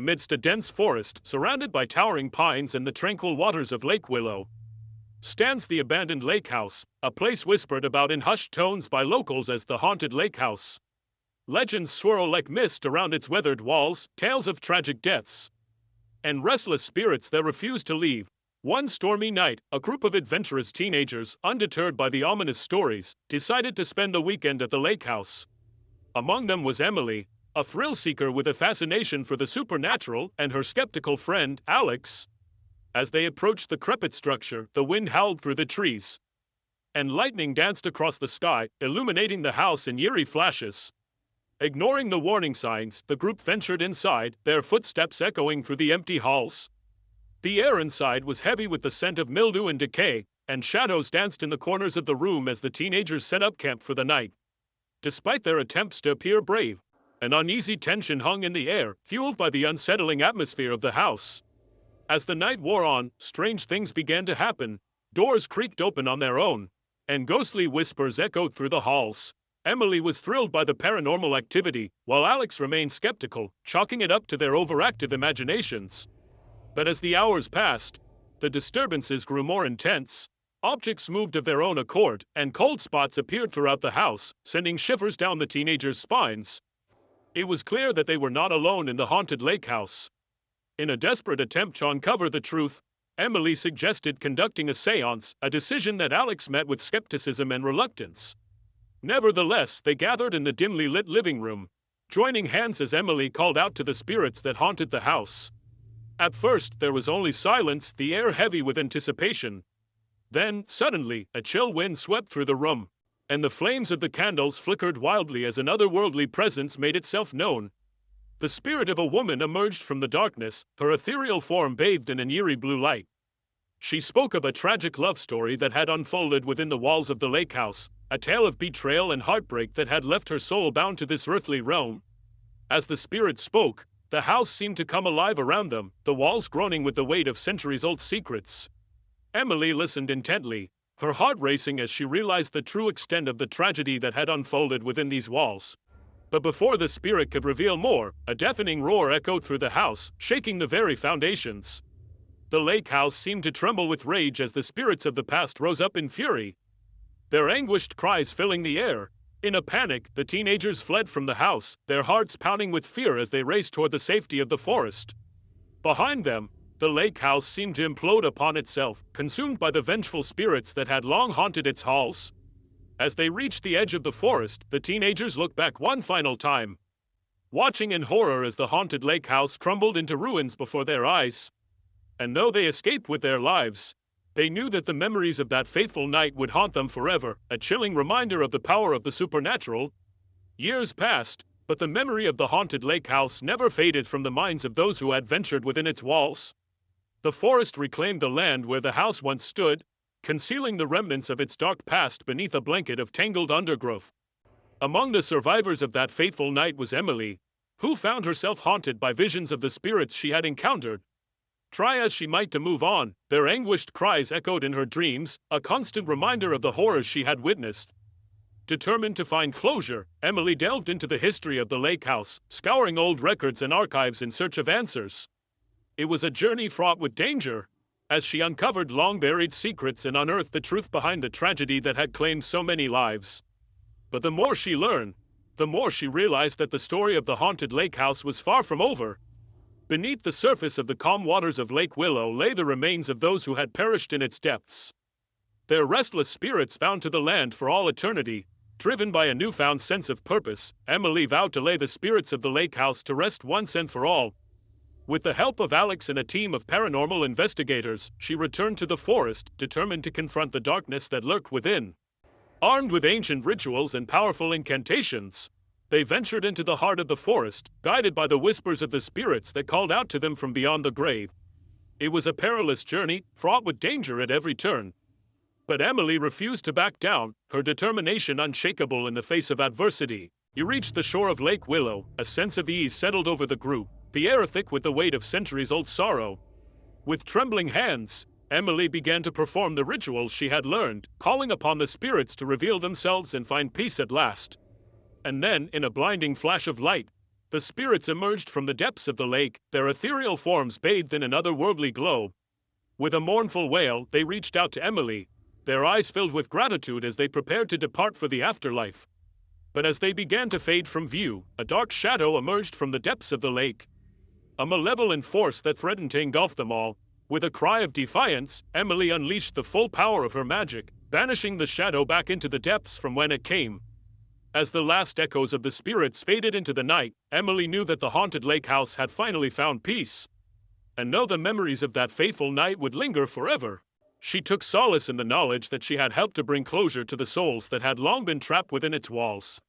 amidst a dense forest surrounded by towering pines and the tranquil waters of Lake Willow, stands the abandoned lake house, a place whispered about in hushed tones by locals as the haunted lake house. Legends swirl like mist around its weathered walls, tales of tragic deaths and restless spirits that refuse to leave. One stormy night, a group of adventurous teenagers, undeterred by the ominous stories, decided to spend the weekend at the lake house. Among them was Emily, a thrill-seeker with a fascination for the supernatural, and her skeptical friend, Alex. As they approached the decrepit structure, the wind howled through the trees, and lightning danced across the sky, illuminating the house in eerie flashes. Ignoring the warning signs, the group ventured inside, their footsteps echoing through the empty halls. The air inside was heavy with the scent of mildew and decay, and shadows danced in the corners of the room as the teenagers set up camp for the night. Despite their attempts to appear brave, an uneasy tension hung in the air, fueled by the unsettling atmosphere of the house. As the night wore on, strange things began to happen. Doors creaked open on their own, and ghostly whispers echoed through the halls. Emily was thrilled by the paranormal activity, while Alex remained skeptical, chalking it up to their overactive imaginations. But as the hours passed, the disturbances grew more intense. Objects moved of their own accord, and cold spots appeared throughout the house, sending shivers down the teenagers' spines. It was clear that they were not alone in the haunted lake house. In a desperate attempt to uncover the truth, Emily suggested conducting a séance, a decision that Alex met with skepticism and reluctance. Nevertheless, they gathered in the dimly lit living room, joining hands as Emily called out to the spirits that haunted the house. At first, there was only silence, the air heavy with anticipation. Then, suddenly, a chill wind swept through the room, and the flames of the candles flickered wildly as an otherworldly presence made itself known. The spirit of a woman emerged from the darkness, her ethereal form bathed in an eerie blue light. She spoke of a tragic love story that had unfolded within the walls of the lake house, a tale of betrayal and heartbreak that had left her soul bound to this earthly realm. As the spirit spoke, the house seemed to come alive around them, the walls groaning with the weight of centuries-old secrets. Emily listened intently, her heart racing as she realized the true extent of the tragedy that had unfolded within these walls. But before the spirit could reveal more, a deafening roar echoed through the house, shaking the very foundations. The lake house seemed to tremble with rage as the spirits of the past rose up in fury, their anguished cries filling the air. In a panic, the teenagers fled from the house, their hearts pounding with fear as they raced toward the safety of the forest. Behind them, the lake house seemed to implode upon itself, consumed by the vengeful spirits that had long haunted its halls. As they reached the edge of the forest, the teenagers looked back one final time, watching in horror as the haunted lake house crumbled into ruins before their eyes. And though they escaped with their lives, they knew that the memories of that fateful night would haunt them forever, a chilling reminder of the power of the supernatural. Years passed, but the memory of the haunted lake house never faded from the minds of those who had ventured within its walls. The forest reclaimed the land where the house once stood, concealing the remnants of its dark past beneath a blanket of tangled undergrowth. Among the survivors of that fateful night was Emily, who found herself haunted by visions of the spirits she had encountered. Try as she might to move on, their anguished cries echoed in her dreams, a constant reminder of the horrors she had witnessed. Determined to find closure, Emily delved into the history of the lake house, scouring old records and archives in search of answers. It was a journey fraught with danger, as she uncovered long-buried secrets and unearthed the truth behind the tragedy that had claimed so many lives. But the more she learned, the more she realized that the story of the haunted lake house was far from over. Beneath the surface of the calm waters of Lake Willow lay the remains of those who had perished in its depths. Their restless spirits bound to the land for all eternity. Driven by a newfound sense of purpose, Emily vowed to lay the spirits of the lake house to rest once and for all. With the help of Alex and a team of paranormal investigators, she returned to the forest, determined to confront the darkness that lurked within. Armed with ancient rituals and powerful incantations, they ventured into the heart of the forest, guided by the whispers of the spirits that called out to them from beyond the grave. It was a perilous journey, fraught with danger at every turn. But Emily refused to back down, her determination unshakable in the face of adversity. You reached the shore of Lake Willow, a sense of ease settled over the group, the air thick with the weight of centuries-old sorrow. With trembling hands, Emily began to perform the rituals she had learned, calling upon the spirits to reveal themselves and find peace at last. And then, in a blinding flash of light, The spirits emerged from the depths of the lake, their ethereal forms bathed in an otherworldly glow. With a mournful wail, they reached out to Emily, their eyes filled with gratitude as they prepared to depart for the afterlife. But as they began to fade from view, a dark shadow emerged from the depths of the lake. A malevolent force that threatened to engulf them all. With a cry of defiance, Emily unleashed the full power of her magic, banishing the shadow back into the depths from when it came. As the last echoes of the spirits faded into the night, Emily knew that the haunted lake house had finally found peace. And though the memories of that fateful night would linger forever, she took solace in the knowledge that she had helped to bring closure to the souls that had long been trapped within its walls.